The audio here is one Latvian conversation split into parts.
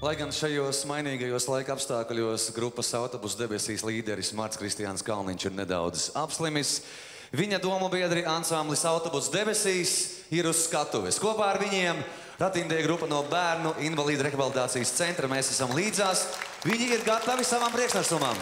Lai gan šajos mainīgajos laika apstākļos grupas Autobusu debesīs līderis Marts Kristiāns Kalniņš ir nedaudz apslimis, viņa domu biedri ansamblis Autobusu debesīs ir uz skatuves. Kopā ar viņiem ratīmdeja grupa no bērnu invalīdu rehabilitācijas centra. Mēs esam līdzās. Viņi ir gatavi savam priekšnesumam.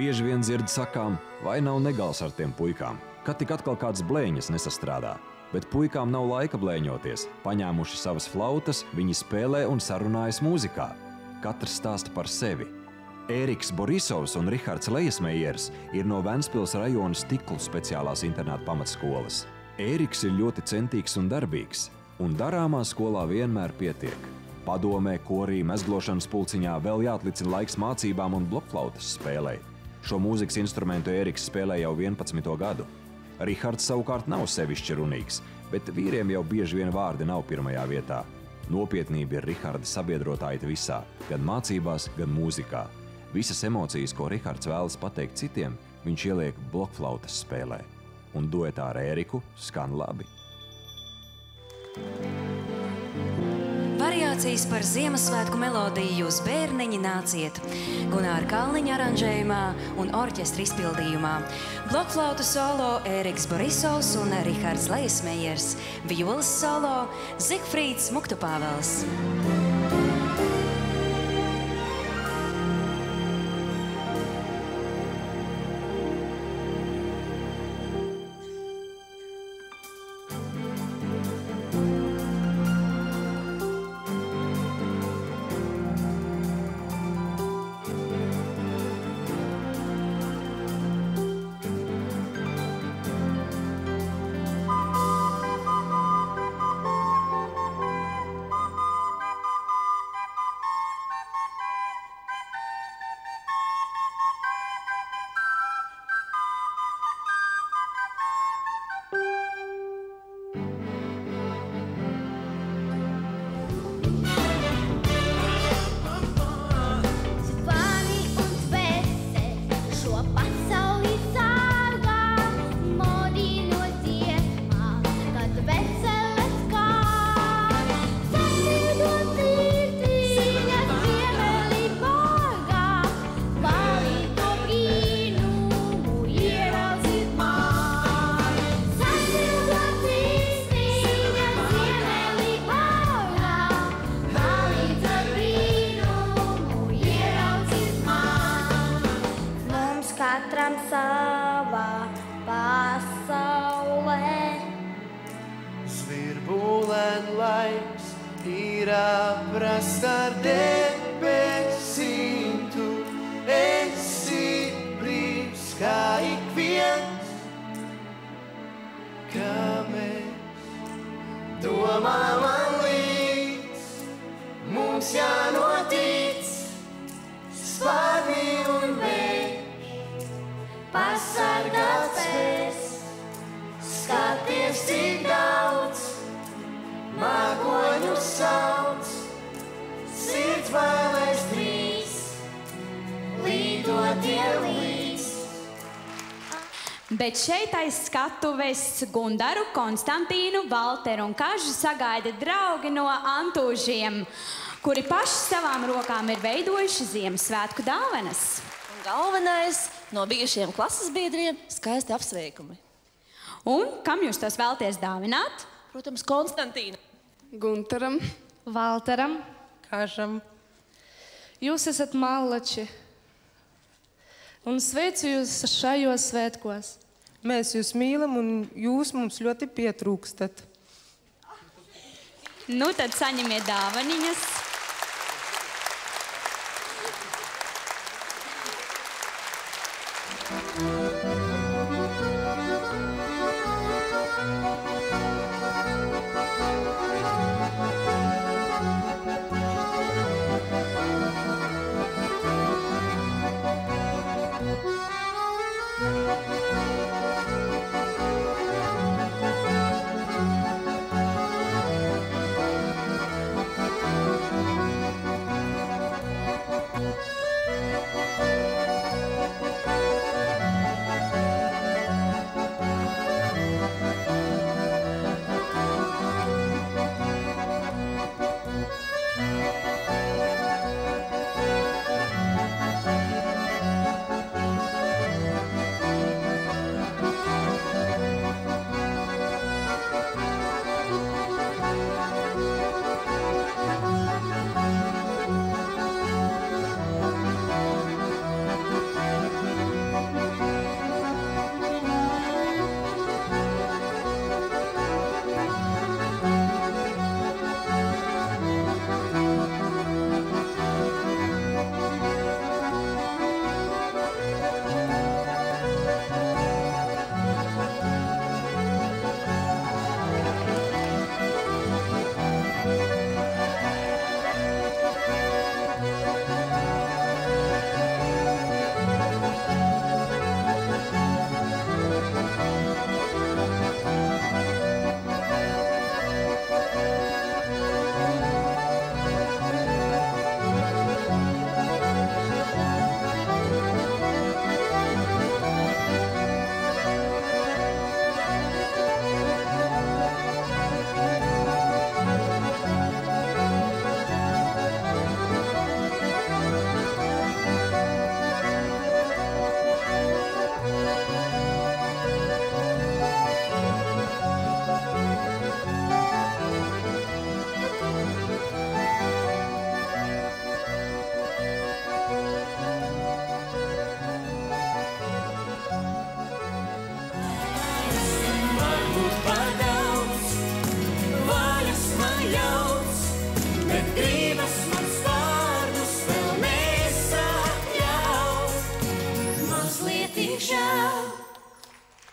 Bieži vien dzird sakām, vai nav negals ar tiem puikām, kad tik atkal kāds blēņas nesastrādā. Bet puikām nav laika blēņoties. Paņēmuši savas flautas, viņi spēlē un sarunājas mūzikā. Katrs stāsta par sevi. Ēriks Borisovs un Rihards Lejasmejers ir no Ventspils rajona Stiklu speciālās internāta pamatskolas. Ēriks ir ļoti centīgs un darbīgs, un darāmā skolā vienmēr pietiek. Padomē, korī, mezglošanas pulciņā vēl jāatlicina laiks mācībām un blokflautas spēlei. Šo mūzikas instrumentu Ēriks spēlē jau 11. gadu. Rihards savukārt nav sevišķi runīgs, bet vīriem jau bieži vien vārdi nav pirmajā vietā. Nopietnība ir Riharda sabiedrotāja visā, gan mācībās, gan mūzikā. Visas emocijas, ko Rihards vēlas pateikt citiem, viņš ieliek blokflautas spēlē. Un duetā ar Ēriku skan labi. Variācijas par Ziemassvētku melodiju jūs bērniņi nāciet. Gunāra Kalniņa aranžējumā un orķestra izpildījumā. Blokflautu solo Ēriks Borisovs un Rihards Lejasmejers. Violas solo Zigfrīds Muktupāvels. Mums jānotic spārni un vējš. dotie līdz. Bet šeit aiz skatuves Gundaru, Konstantīnu, Valteru un Kažu sagaida draugi no Antūžiem, kuri paši savām rokām ir veidojuši Ziemassvētku dāvanas. Un galvenais no bijušiem klases biedriem skaisti apsveikumi. Un kam jūs tos vēlties dāvināt? Protams, Konstantīna. Guntaram, Valteram, Kažam. jūs esat mallači. Un sveicu jūs šajos svētkos. Mēs jūs mīlam un jūs mums ļoti pietrūkstat. Nu tad saņemiet dāvaniņas.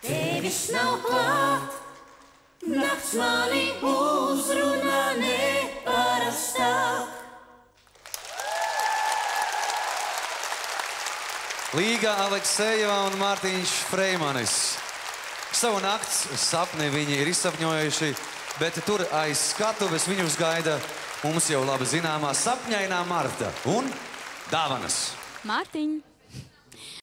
Tevis nav klāt, nakts mani uzrunā neparastāk. Līga Aleksejeva un Mārtiņš Freimanis. Savu nakts sapni viņi ir izsapņojuši, bet tur aiz skatuves viņus gaida mums jau labi zināmā sapņainā Marta un dāvanas. Mārtiņ!